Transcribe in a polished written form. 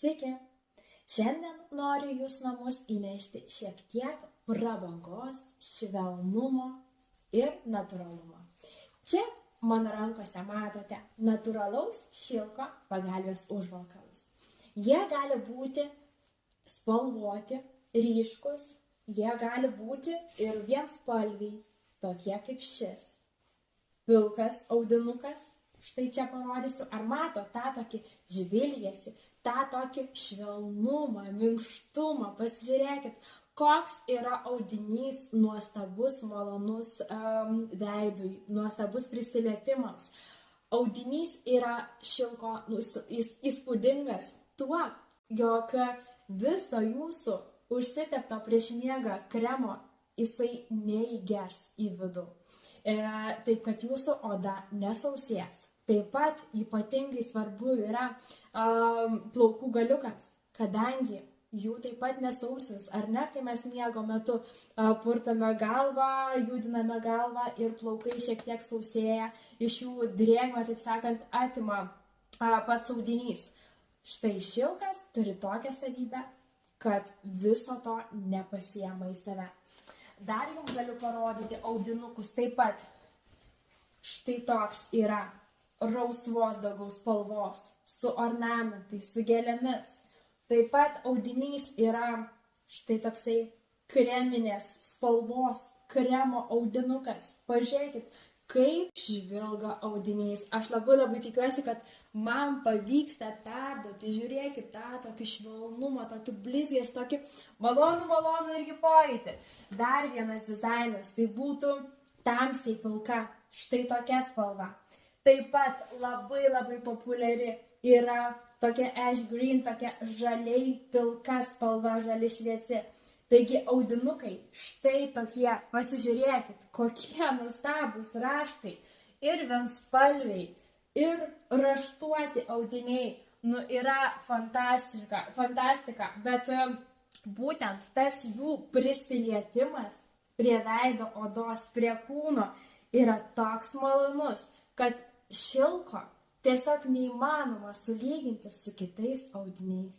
Sveiki! Šiandien noriu į jūsų namus įnešti šiek tiek prabangos, švelnumo ir natūralumo. Čia mano rankose matote natūralaus šilko pagalvės užvalkalus. Jie gali būti spalvoti, ryškus, jie gali būti ir vienspalviai, tokie kaip šis. Pilkas audinukas, štai čia parodysiu, ar mato tą tokį žvilgesį, tą tokį švelnumą, minkštumą. Pasižiūrėkit, koks yra audinys nuostabus, malonus veidui, nuostabus prisilietimams. Audinys yra šilko įspūdingas tuo, jog viso jūsų užsitepto prieš miegą kremo jisai neįgers į vidų. Taip, kad jūsų oda nesausės. Taip pat ypatingai svarbu yra plaukų galiukams, kadangi jų taip pat nesausins, ar ne, kai mes miego metu purtame galvą, judiname galvą ir plaukai šiek tiek sausėja, iš jų drėgmę, taip sakant, atima pats audinys. Štai šilkas turi tokią savybę, kad viso to nepasiema į save. Dar jums galiu parodyti audinukus taip pat. Štai toks yra rausvos daugiau spalvos, su ornamentais, su gėlėmis. Taip pat audinys yra štai toksai kreminės spalvos, kremo audinukas. Pažiūrėkit, kaip žvilga audinys. Aš labai tikiuosi, kad man pavyksta perduoti. Žiūrėkit tą tokį švelnumą, tokį blizgės, tokį malonų irgi pojūtį. Dar vienas dizainas, tai būtų tamsiai pilka, štai tokia spalva. Taip pat labai populiari yra tokia ash green, tokia žaliai pilka spalva, žali šviesi. Taigi audinukai štai tokie, pasižiūrėkit, kokie nuostabūs raštai ir vienspalviai, ir raštuoti audiniai. Yra fantastika, bet būtent tas jų prisilietimas prie veido odos, prie kūno yra toks malonus, kad šilko tiesiog neįmanoma sulyginti su kitais audiniais.